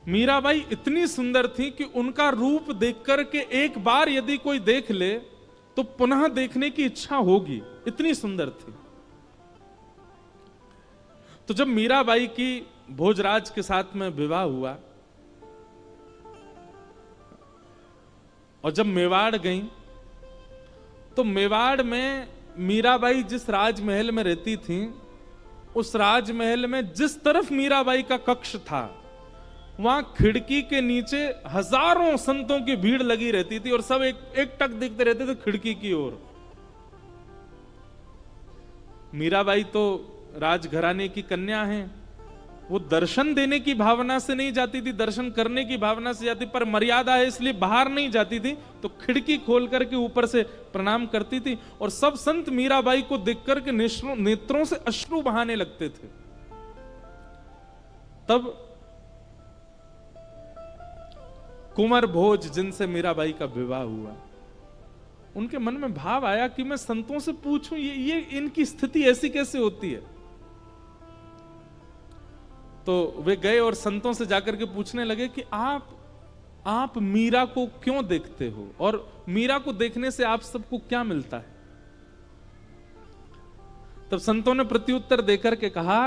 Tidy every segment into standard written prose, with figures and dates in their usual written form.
मीराबाई इतनी सुंदर थी कि उनका रूप देख करके एक बार यदि कोई देख ले तो पुनः देखने की इच्छा होगी, इतनी सुंदर थी। तो जब मीराबाई की भोजराज के साथ में विवाह हुआ और जब मेवाड़ गई, तो मेवाड़ में मीराबाई जिस राजमहल में रहती थी, उस राजमहल में जिस तरफ मीराबाई का कक्ष था, वहां खिड़की के नीचे हजारों संतों की भीड़ लगी रहती थी और सब एक टक देखते रहते थे खिड़की की ओर। मीराबाई तो राजघराने की कन्या है, वो दर्शन देने की भावना से नहीं जाती थी, दर्शन करने की भावना से जाती, पर मर्यादा है इसलिए बाहर नहीं जाती थी, तो खिड़की खोल करके ऊपर से प्रणाम करती थी और सब संत मीराबाई को देख करके नेत्रों से अश्रु बहाने लगते थे। तब कुंवर भोज जिनसे मीराबाई का विवाह हुआ, उनके मन में भाव आया कि मैं संतों से पूछूं ये इनकी स्थिति ऐसी कैसे होती है। तो वे गए और संतों से जाकर के पूछने लगे कि आप मीरा को क्यों देखते हो और मीरा को देखने से आप सबको क्या मिलता है। तब संतों ने प्रत्युत्तर देकर के कहा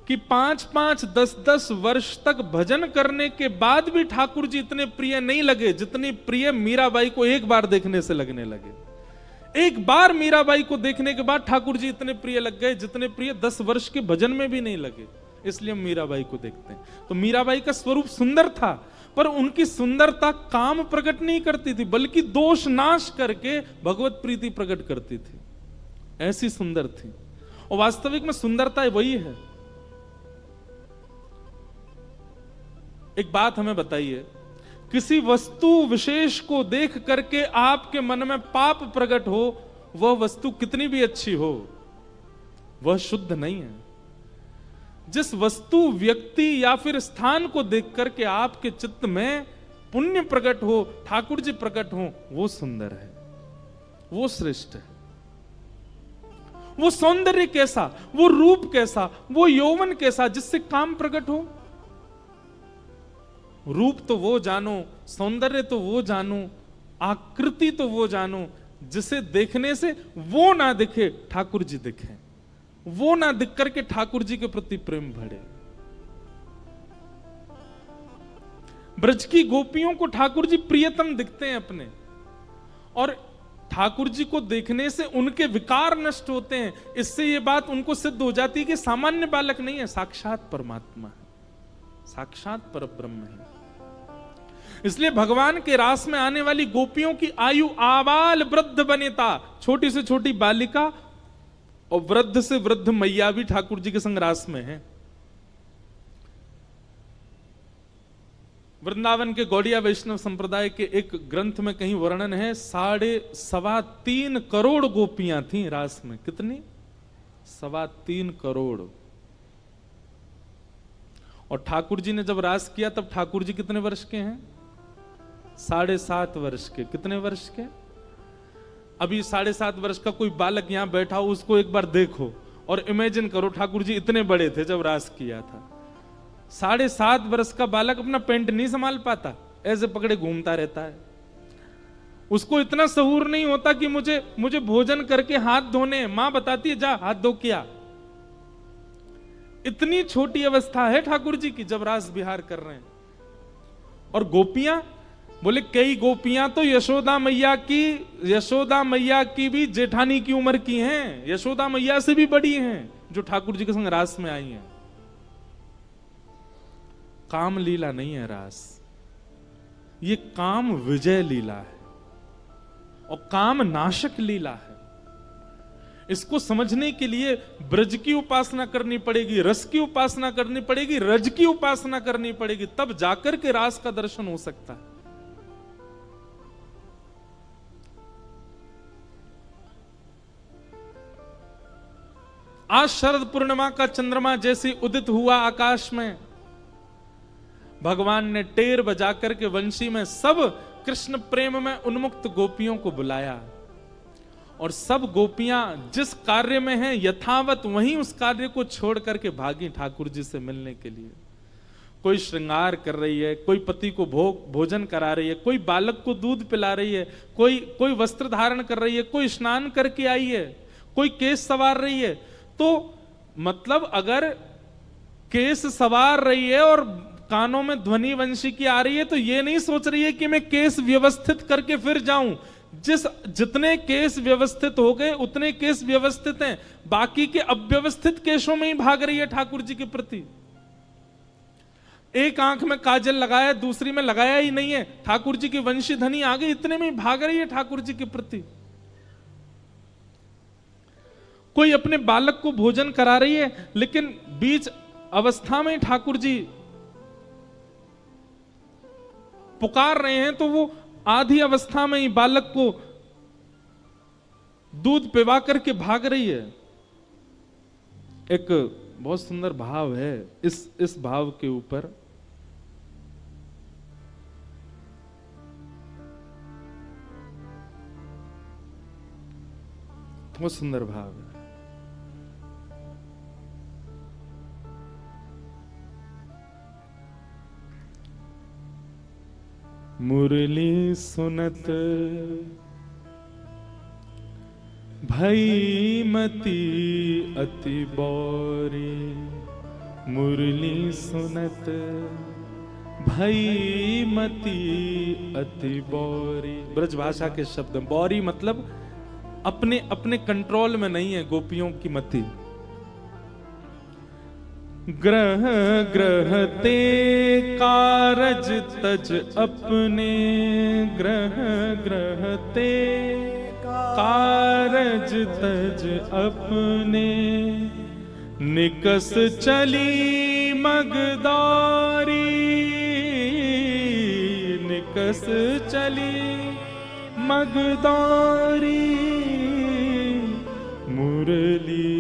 कि 5-5, 10-10 वर्ष तक भजन करने के बाद भी ठाकुर जी इतने प्रिय नहीं लगे जितनी प्रिय मीराबाई को एक बार देखने से लगने लगे। एक बार मीराबाई को देखने के बाद ठाकुर जी इतने प्रिय लग गए जितने प्रिय 10 वर्ष के भजन में भी नहीं लगे, इसलिए हम मीराबाई को देखते हैं। तो मीराबाई का स्वरूप सुंदर था, पर उनकी सुंदरता काम प्रकट नहीं करती थी, बल्कि दोष नाश करके भगवत प्रीति प्रकट करती थी। ऐसी सुंदर थी, और वास्तविक में सुंदरता वही है। एक बात हमें बताइए, किसी वस्तु विशेष को देख करके आपके मन में पाप प्रकट हो, वह वस्तु कितनी भी अच्छी हो, वह शुद्ध नहीं है। जिस वस्तु, व्यक्ति या फिर स्थान को देख करके आपके चित्त में पुण्य प्रकट हो, ठाकुर जी प्रकट हो, वो सुंदर है, वो श्रेष्ठ है। वो सौंदर्य कैसा, वो रूप कैसा, वो यौवन कैसा, जिससे काम प्रकट हो। रूप तो वो जानो, सौंदर्य तो वो जानो, आकृति तो वो जानो जिसे देखने से वो ना दिखे ठाकुर जी दिखे, वो ना दिख करके ठाकुर जी के प्रति प्रेम बढ़े। ब्रज की गोपियों को ठाकुर जी प्रियतम दिखते हैं अपने, और ठाकुर जी को देखने से उनके विकार नष्ट होते हैं। इससे यह बात उनको सिद्ध हो जाती है कि सामान्य बालक नहीं है, साक्षात परमात्मा है, साक्षात परब्रह्म है। इसलिए भगवान के रास में आने वाली गोपियों की आयु आबाल वृद्ध बनेता, छोटी से छोटी बालिका और वृद्ध से वृद्ध मैया भी ठाकुर जी के संग रास में है। वृंदावन के गौड़िया वैष्णव संप्रदाय के एक ग्रंथ में कहीं वर्णन है, 3.25 करोड़ गोपियां थीं रास में। कितनी? 3.25 करोड़। और ठाकुर जी ने जब रास किया तब ठाकुर जी कितने वर्ष के हैं? 7.5 वर्ष के। कितने वर्ष के? अभी 7.5 वर्ष का कोई बालक यहां बैठा हो, उसको एक बार देखो और इमेजिन करो ठाकुर जी इतने बड़े थे जब रास किया था। 7.5 वर्ष का बालक अपना पेंट नहीं संभाल पाता, ऐसे पकड़े घूमता रहता है। उसको इतना सहूर नहीं होता कि मुझे भोजन करके हाथ धोने, मां बताती है जा हाथ धो किया। इतनी छोटी अवस्था है ठाकुर जी की जब रास विहार कर रहे हैं। और गोपियां, बोले कई गोपियां तो यशोदा मैया की भी जेठानी की उम्र की हैं, यशोदा मैया से भी बड़ी हैं, जो ठाकुर जी के संग रास में आई हैं। काम लीला नहीं है रास, ये काम विजय लीला है और काम नाशक लीला है। इसको समझने के लिए ब्रज की उपासना करनी पड़ेगी, रस की उपासना करनी पड़ेगी, रज की उपासना करनी पड़ेगी, तब जाकर के रास का दर्शन हो सकता है। आज शरद पूर्णिमा का चंद्रमा जैसे उदित हुआ आकाश में, भगवान ने टेर बजा करके वंशी में सब कृष्ण प्रेम में उन्मुक्त गोपियों को बुलाया, और सब गोपियां जिस कार्य में हैं यथावत वहीं उस कार्य को छोड़ करके भागी ठाकुर जी से मिलने के लिए। कोई श्रृंगार कर रही है, कोई पति को भोजन करा रही है, कोई बालक को दूध पिला रही है, कोई वस्त्र धारण कर रही है, कोई स्नान करके आई है, कोई केस संवार रही है। तो मतलब अगर केस संवार रही है और कानों में ध्वनि वंशी की आ रही है, तो ये नहीं सोच रही है कि मैं केस व्यवस्थित करके फिर जाऊं। जितने केस व्यवस्थित हो गए उतने केस व्यवस्थित हैं, बाकी के अव्यवस्थित केसों में ही भाग रही है ठाकुर जी के प्रति। एक आंख में काजल लगाया, दूसरी में लगाया ही नहीं है, ठाकुर जी की वंशी धनी आ गई, इतने में ही भाग रही है ठाकुर जी के प्रति। कोई अपने बालक को भोजन करा रही है, लेकिन बीच अवस्था में ठाकुर जी पुकार रहे हैं, तो वो आधी अवस्था में ही बालक को दूध पिवा करके भाग रही है। एक बहुत सुंदर भाव है इस भाव के ऊपर। बहुत सुंदर भाव है। मुरली सुनत भई मति अति बौरी, मुरली सुनत भई मति अति बौरी। ब्रज भाषा के शब्द, बौरी मतलब अपने अपने कंट्रोल में नहीं है गोपियों की मति। ग्रह ग्रह ते कारज तज अपने, ग्रह ग्रह ते कारज तज अपने, निकस चली मगदारी, निकस चली मगदारी, मुरली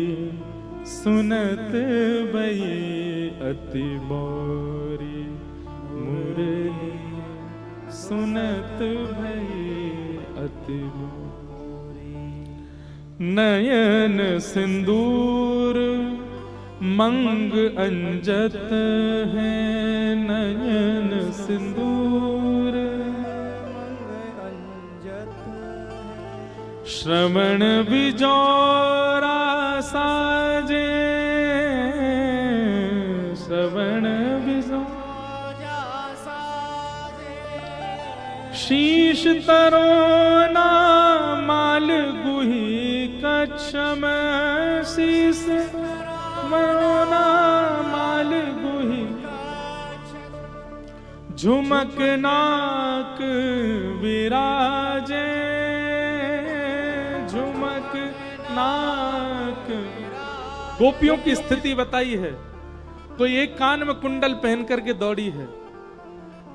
सुनत भई अति बौरी, मुरली सुनत भई अति बौरी। नयन सिंदूर मंग अंजत है, नयन सिंदूर श्रवण बिजौरा साजे, श्रवण बिजौरा साजे, शीश तरोना माल गुही कच्छम, शीश मरोना माल गुही, झुमक नाक विराजे, झुमक नाक। गोपियों की स्थिति बताई है। कोई एक कान में कुंडल पहन करके दौड़ी है,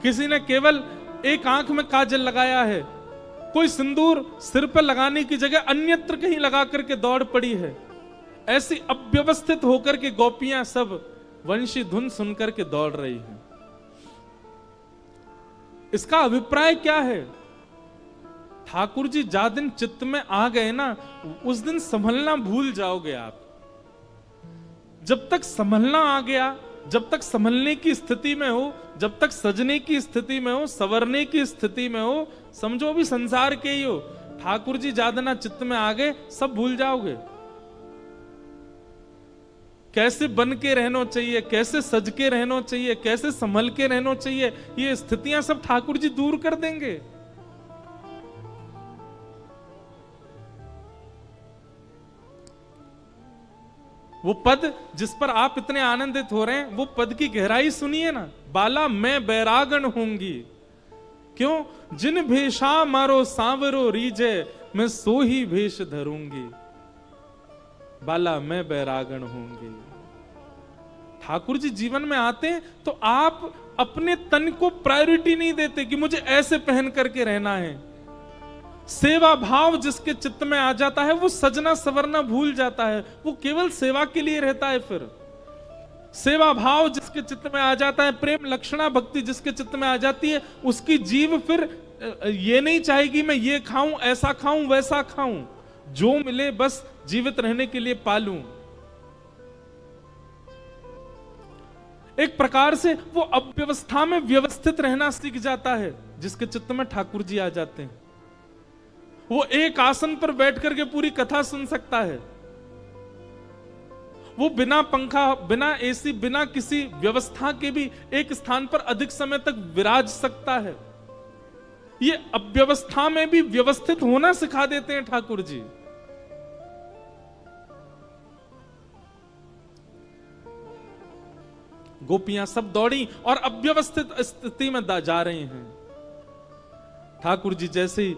किसी ने केवल एक आंख में काजल लगाया है, कोई सिंदूर सिर पर लगाने की जगह अन्यत्र कहीं लगा करके दौड़ पड़ी है। ऐसी अव्यवस्थित होकर के गोपियां सब वंशी धुन सुनकर के दौड़ रही हैं। इसका अभिप्राय क्या है? ठाकुर जी जा दिन चित्त में आ गए ना, उस दिन संभलना भूल जाओगे आप। जब तक संभलना आ गया, जब तक संभलने की स्थिति में हो, जब तक सजने की स्थिति में हो, संवरने की स्थिति में हो, समझो भी संसार के ही हो। ठाकुर जी जादना चित्त में आ गए, सब भूल जाओगे। कैसे बन के रहना चाहिए, कैसे सज के रहना चाहिए, कैसे संभल के रहना चाहिए, ये स्थितियां सब ठाकुर जी दूर कर देंगे। वो पद जिस पर आप इतने आनंदित हो रहे हैं, वो पद की गहराई सुनिए ना। बाला मैं बैरागण होंगी, क्यों? जिन भेषा मारो सांवरो रीजे, मैं सो ही भेष धरूंगी। बाला मैं बैरागण होंगी। ठाकुर जी जीवन में आते हैं तो आप अपने तन को प्रायोरिटी नहीं देते कि मुझे ऐसे पहन करके रहना है। सेवा भाव जिसके चित्त में आ जाता है, वो सजना सवरना भूल जाता है, वो केवल सेवा के लिए रहता है। फिर सेवा भाव जिसके चित्त में आ जाता है, प्रेम लक्षणा भक्ति जिसके चित्त में आ जाती है, उसकी जीव फिर ये नहीं चाहेगी मैं ये खाऊं, ऐसा खाऊं, वैसा खाऊं, जो मिले बस जीवित रहने के लिए पालूं। एक प्रकार से वो अव्यवस्था में व्यवस्थित रहना सीख जाता है, जिसके चित्त में ठाकुर जी आ जाते हैं। वो एक आसन पर बैठ करके पूरी कथा सुन सकता है। वो बिना पंखा, बिना एसी, बिना किसी व्यवस्था के भी एक स्थान पर अधिक समय तक विराज सकता है। ये अव्यवस्था में भी व्यवस्थित होना सिखा देते हैं ठाकुर जी। गोपियां सब दौड़ी और अव्यवस्थित स्थिति में जा रही हैं। ठाकुर जी जैसे ही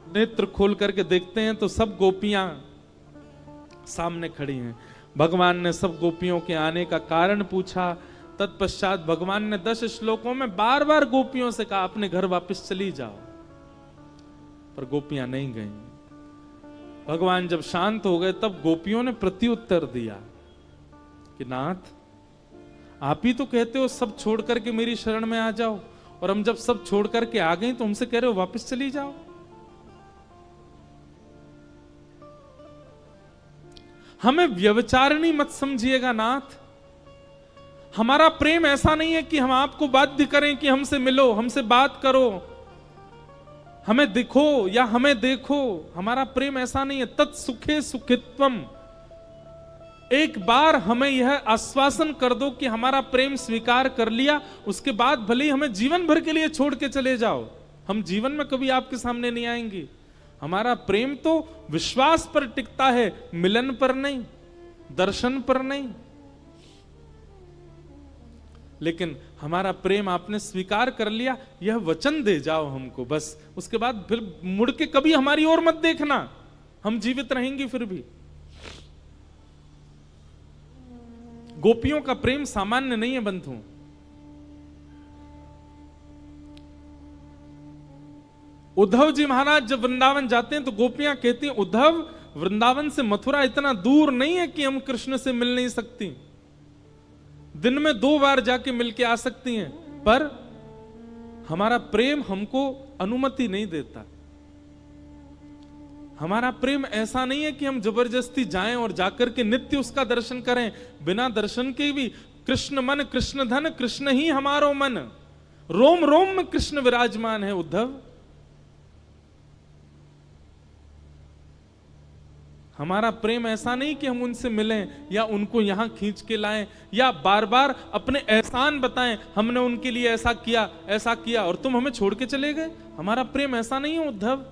नेत्र खोल करके देखते हैं तो सब गोपियां सामने खड़ी हैं। भगवान ने सब गोपियों के आने का कारण पूछा। तत्पश्चात भगवान ने 10 श्लोकों में बार बार गोपियों से कहा अपने घर वापस चली जाओ, पर गोपियां नहीं गईं। भगवान जब शांत हो गए तब गोपियों ने प्रत्युत्तर दिया कि नाथ, आप ही तो कहते हो सब छोड़ करके मेरी शरण में आ जाओ, और हम जब सब छोड़ करके आ गए तो हमसे कह रहे हो वापस चली जाओ। हमें व्यभिचारिणी मत समझिएगा नाथ। हमारा प्रेम ऐसा नहीं है कि हम आपको बाध्य करें कि हमसे मिलो, हमसे बात करो, हमें दिखो या हमें देखो। हमारा प्रेम ऐसा नहीं है। तत्सुखे सुखित्वम। एक बार हमें यह आश्वासन कर दो कि हमारा प्रेम स्वीकार कर लिया, उसके बाद भले ही हमें जीवन भर के लिए छोड़ के चले जाओ, हम जीवन में कभी आपके सामने नहीं आएंगे। हमारा प्रेम तो विश्वास पर टिकता है, मिलन पर नहीं, दर्शन पर नहीं। लेकिन हमारा प्रेम आपने स्वीकार कर लिया, यह वचन दे जाओ हमको बस। उसके बाद फिर मुड़ के कभी हमारी ओर मत देखना, हम जीवित रहेंगे फिर भी। गोपियों का प्रेम सामान्य नहीं है बंधु। उद्धव जी महाराज जब वृंदावन जाते हैं तो गोपियां कहती हैं उद्धव, वृंदावन से मथुरा इतना दूर नहीं है कि हम कृष्ण से मिल नहीं सकती, दिन में 2 बार जाके मिलके आ सकती हैं, पर हमारा प्रेम हमको अनुमति नहीं देता। हमारा प्रेम ऐसा नहीं है कि हम जबरदस्ती जाएं और जाकर के नित्य उसका दर्शन करें। बिना दर्शन के भी कृष्ण मन कृष्ण धन, कृष्ण ही हमारो मन, रोम रोम में कृष्ण विराजमान है उद्धव। हमारा प्रेम ऐसा नहीं कि हम उनसे मिलें या उनको यहां खींच के लाएं या बार बार अपने एहसान बताएं, हमने उनके लिए ऐसा किया और तुम हमें छोड़ के चले गए। हमारा प्रेम ऐसा नहीं है उद्धव।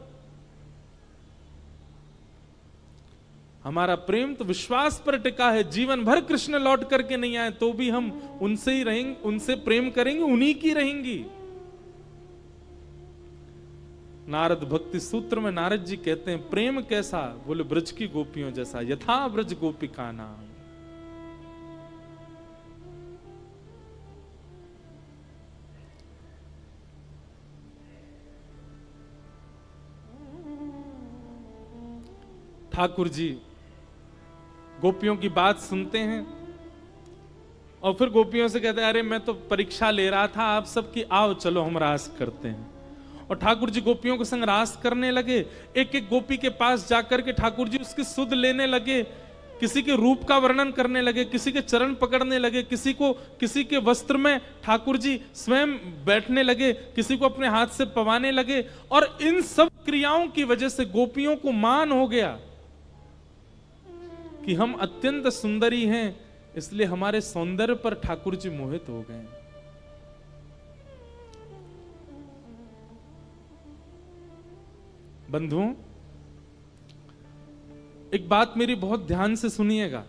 हमारा प्रेम तो विश्वास पर टिका है। जीवन भर कृष्ण लौट करके नहीं आए तो भी हम उनसे ही रहेंगे, उनसे प्रेम करेंगे, उन्हीं की रहेंगी। नारद भक्ति सूत्र में नारद जी कहते हैं प्रेम कैसा, बोले ब्रज की गोपियों जैसा, यथा ब्रज गोपिका नाम। ठाकुर जी गोपियों की बात सुनते हैं और फिर गोपियों से कहते हैं अरे मैं तो परीक्षा ले रहा था आप सबकी, आओ चलो हम रास करते हैं। और ठाकुर जी गोपियों के संग रास करने लगे। एक एक गोपी के पास जाकर के ठाकुर जी उसकी सुध लेने लगे, किसी के रूप का वर्णन करने लगे, किसी के चरण पकड़ने लगे, किसी के वस्त्र में ठाकुर जी स्वयं बैठने लगे, किसी को अपने हाथ से पवाने लगे। और इन सब क्रियाओं की वजह से गोपियों को मान हो गया कि हम अत्यंत सुंदरी हैं, इसलिए हमारे सौंदर्य पर ठाकुर जी मोहित हो गए। बंधुओं, एक बात मेरी बहुत ध्यान से सुनिएगा।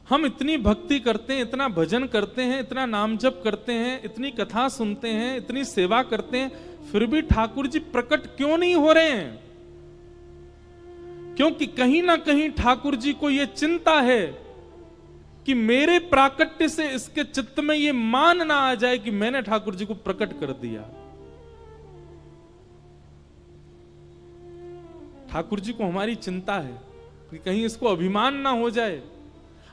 हम इतनी भक्ति करते हैं, इतना भजन करते हैं, इतना नाम जप करते हैं, इतनी कथा सुनते हैं, इतनी सेवा करते हैं, फिर भी ठाकुर जी प्रकट क्यों नहीं हो रहे हैं? क्योंकि कहीं ना कहीं ठाकुर जी को यह चिंता है कि मेरे प्राकट्य से इसके चित्त में यह मान ना आ जाए कि मैंने ठाकुर जी को प्रकट कर दिया। ठाकुर जी को हमारी चिंता है कि कहीं इसको अभिमान ना हो जाए।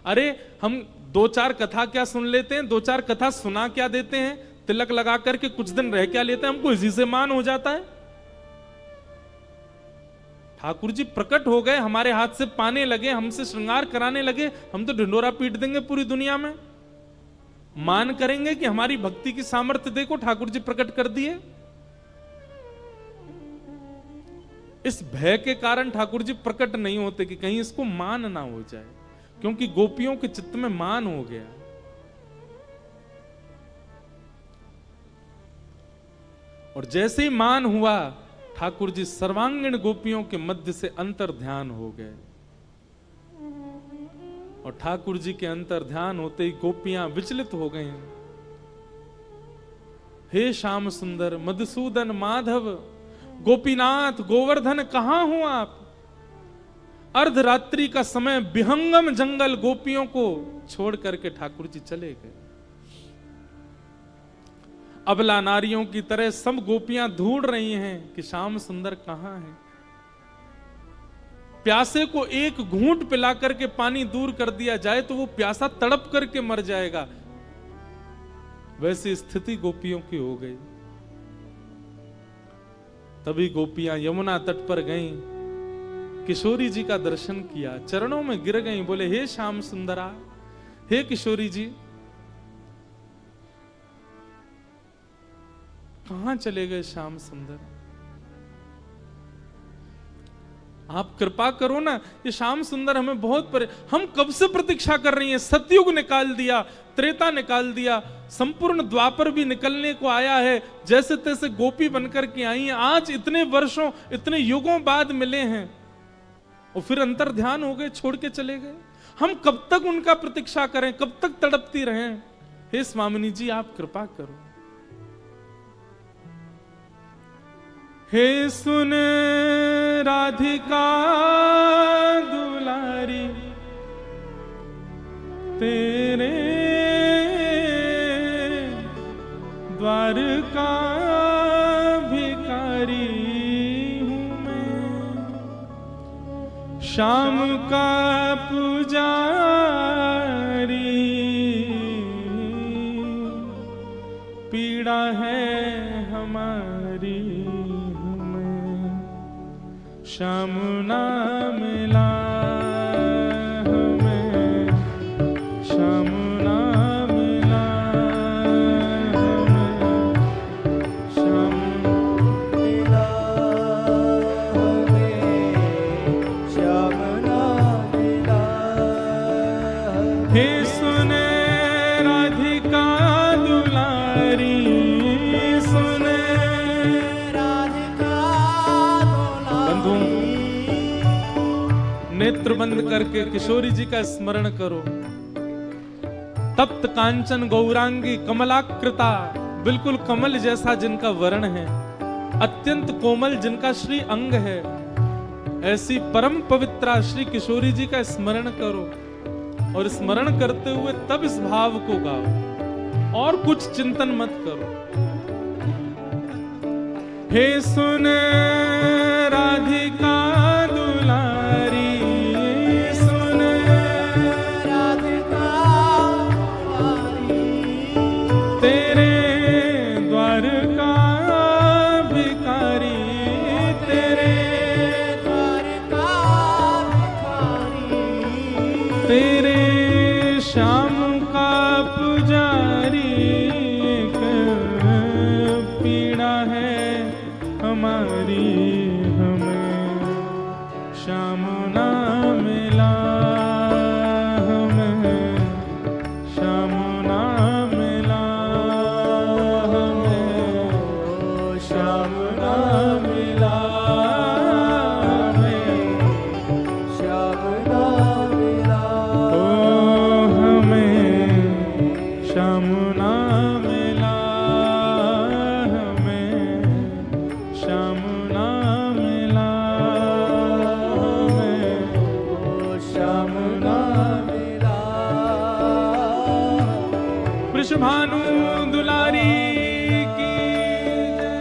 अरे हम 2-4 कथा क्या सुन लेते हैं, 2-4 कथा सुना क्या देते हैं, तिलक लगा करके कुछ दिन रह क्या लेते हैं, हमको इसी से मान हो जाता है। ठाकुर जी प्रकट हो गए, हमारे हाथ से पाने लगे, हमसे श्रृंगार कराने लगे, हम तो ढिंडोरा पीट देंगे पूरी दुनिया में। मान करेंगे कि हमारी भक्ति की सामर्थ्य देखो, ठाकुर जी प्रकट कर दिए। इस भय के कारण ठाकुर जी प्रकट नहीं होते कि कहीं इसको मान ना हो जाए, क्योंकि गोपियों के चित्त में मान हो गया। और जैसे ही मान हुआ, ठाकुर जी सर्वांगीण गोपियों के मध्य से अंतर ध्यान हो गए। और ठाकुर जी के अंतर ध्यान होते ही गोपियां विचलित हो गई। हे श्याम सुंदर, मधुसूदन, माधव, गोपीनाथ, गोवर्धन, कहां हो आप? अर्धरात्रि का समय, विहंगम जंगल, गोपियों को छोड़ करके ठाकुर जी चले गए। अबला नारियों की तरह सब गोपियां ढूंढ रही हैं कि श्याम सुंदर कहां है। प्यासे को एक घूंट पिला करके पानी दूर कर दिया जाए तो वो प्यासा तड़प करके मर जाएगा, वैसी स्थिति गोपियों की हो गई। तभी गोपियां यमुना तट पर गईं, किशोरी जी का दर्शन किया, चरणों में गिर गईं, बोले हे श्याम सुंदरा, हे किशोरी जी, कहां चले गए श्याम सुंदर? आप कृपा करो ना, ये श्याम सुंदर हमें बहुत हम कब से प्रतीक्षा कर रही हैं। सतयुग निकाल दिया, त्रेता निकाल दिया, संपूर्ण द्वापर भी निकलने को आया है, जैसे तैसे गोपी बनकर के आई हैं। आज इतने वर्षों, इतने युगों बाद मिले हैं और फिर अंतर ध्यान हो गए, छोड़ के चले गए। हम कब तक उनका प्रतीक्षा करें, कब तक तड़पती रहें? हे स्वामिनी जी, आप कृपा करो। हे सुन राधिका दुलारी, तेरे द्वार का भिखारी हूँ मैं, श्याम का पुजारी, पीड़ा है हमारी, श्याम ना मिला हमें, श्याम ना मिला हमें, श्याम मिला हमें, श्याम ना मिला हमें। हे सुने राधिका दुलारी, सुने नेत्र बंद करके किशोरी जी का स्मरण करो। तप्त कांचन गौरांगी कमलाकृता, बिल्कुल कमल जैसा जिनका वर्ण है, अत्यंत कोमल जिनका श्री अंग है, ऐसी परम पवित्रा श्री किशोरी जी का स्मरण करो। और स्मरण करते हुए तब इस भाव को गाओ और कुछ चिंतन मत करो। हे सुन राधिका दुलारी, तेरे श्याम का पुजारी, पीड़ा है हमारी, हमें श्याम ना मिला हमें, श्याम ना मिला हमें, श्याम ना मिला हमें, श्याम ना मिला श्याम ना मिला हमें, श्याम ना मिला हमें, श्याम ना मिला। वृषभानु दुलारी की जय।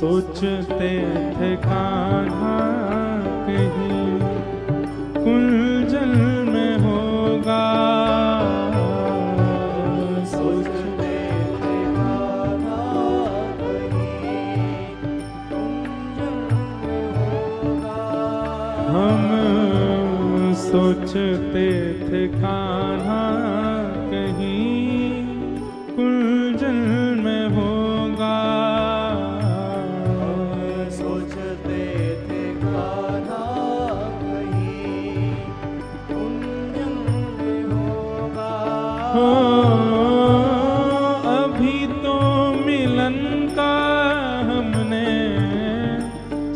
सोचते थे कान्हा कहीं कुंजल में होगा, सोचते थे कान्हा कहीं कुंजल में होगा। हम सोचते थे कान्हा कहीं कुंजल में होगा, सोचते थे कान्हा कहीं कुंजल में होगा। हो अभी तो मिलन का हमने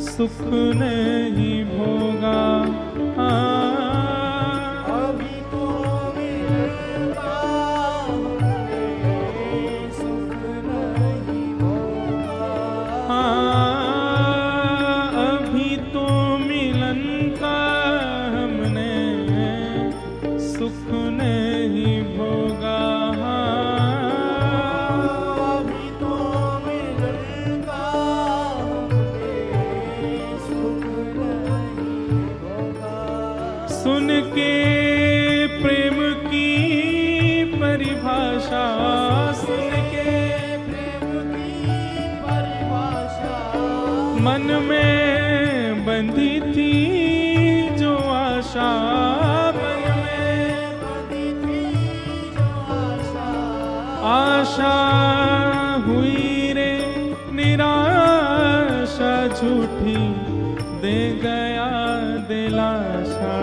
सुख नहीं भोगा, अभी तो मिलता हमने सुख नहीं होगा। अभी तो मिलन का हमने सुख नहीं भोगा, अभी तो मिलता हमने सुख नहीं होगा। सुन के प्रेम की परिभाषा, सुन के प्रेम की परिभाषा मन में बंधी थी जो आशा, मन में बंधी थी जो आशा। आशा हुई रे निराशा झूठी, दे गया दिलासा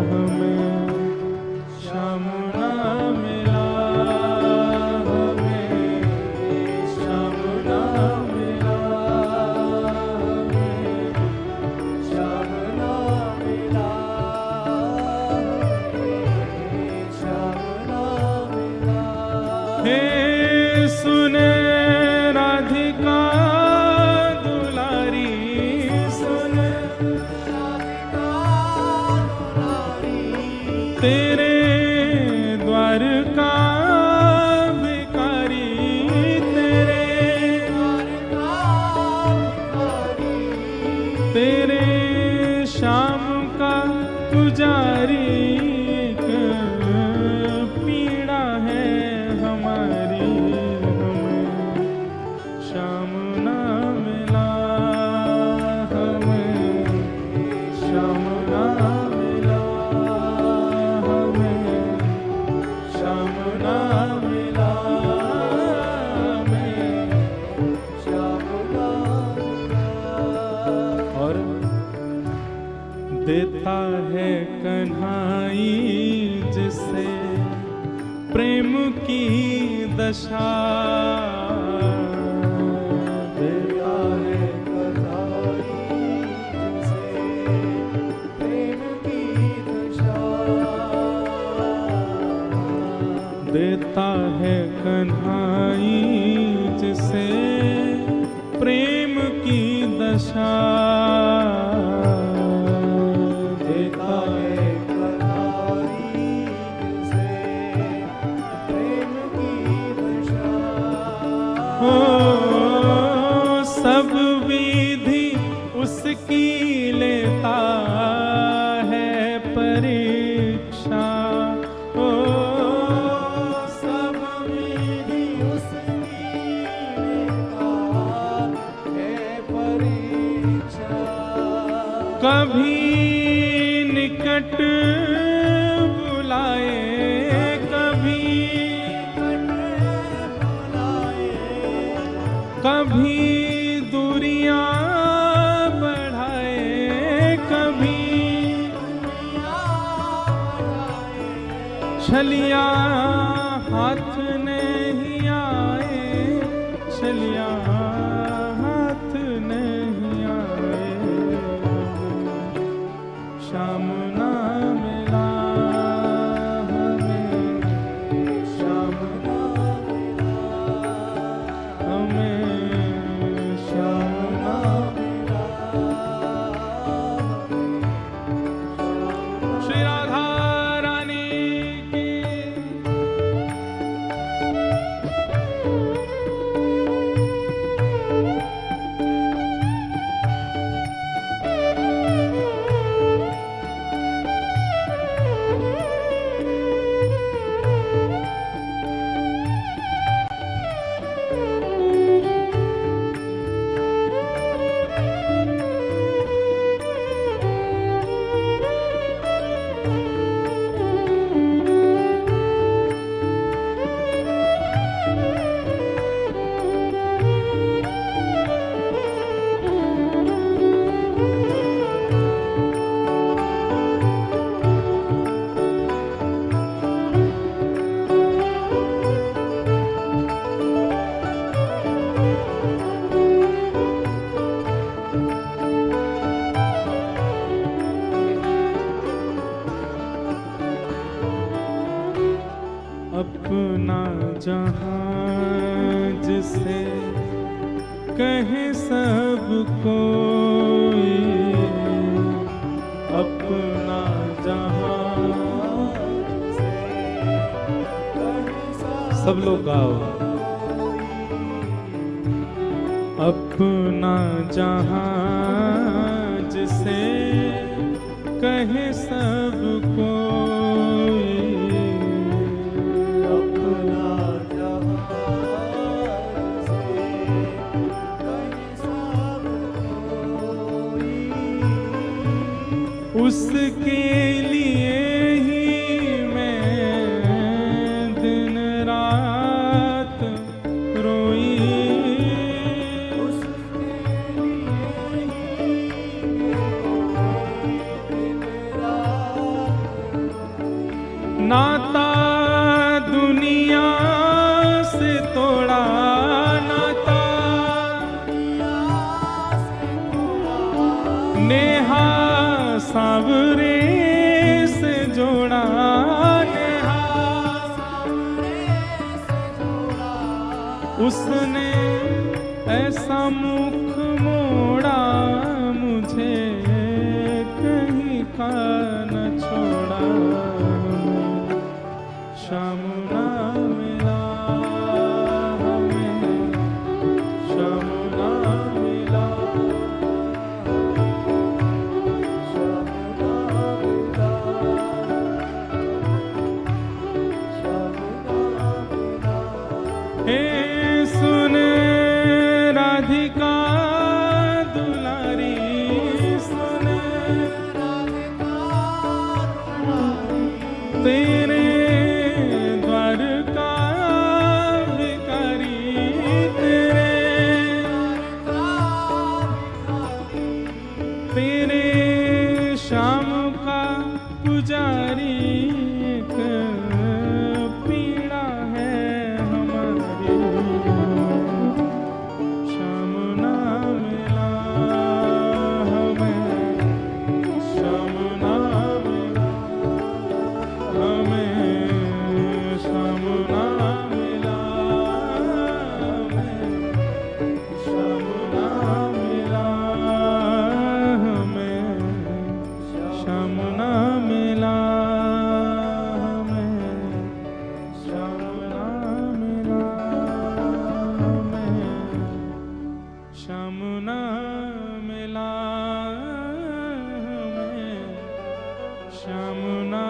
हमें श्याम ना मिला, हमें श्याम ना मिला, हमें श्याम ना मिला, श्याम ना मिला। हे सुन राधिका दुलारी, सुन राधिका दुलारी, तेरे द्वार का भिखारी, तेरे द्वारका भिखारी, तेरे श्याम का पुजारी, एक पीड़ा है हमारी, हमें श्याम ना मिला, हमें श्याम ना मिला, हमें श्याम ना मिला, हमें श्याम ना मिला। और देता है कन्हाई जिसे प्रेम की दशा, देता है कन्हाई जिसे प्रेम की दशा। देता है कन्हाई जिसे प्रेम की दशा, देता है कन्हाई जिसे प्रेम की दशा। हो सब विधि उसकी लेता है परीक्षा, हो सब विधि उसकी लेता है परीक्षा। कभी निकट बुलाए, कभी कभी दूरियां बढ़ाए, कभी छलिया हाथ नहीं आए, छलिया हाथ नहीं आए, श्याम ना मिला, हमें श्याम ना मिला, हमें श्याम ना मिला। श्री राधा रानी की अपना जहां जिसे कहे सब कोई, अपना जहां। सब लोग गाओ। अपना जहां जिसे कहे सब कोई, अपना जहां से कहे सब कोई, उसके लिए ही मैं दिन रात रोई। उसके लिए ही दिन रात नाता दुनिया से तोड़ा, नाता नेहा सावरे से जोड़ा, नेहा उसने ऐसा मुख मोड़ा, मुझे कहीं का न छोड़ा। शाम ना मिला हमें, शाम ना मिला, हे सुन राधिका दुलारी, सुन तेरे द्वार का भिखारी, तेरे शाम का पुजारी, एक पीड़ा है हमारी। शाम ना मिला हमें, शाम ना मिला हमें, शाम ना मिला हमें, शाम ना मिला हमें, शाम ना मिला हमें, शाम ना मिला हमें, शाम ना मिला हमें, शाम ना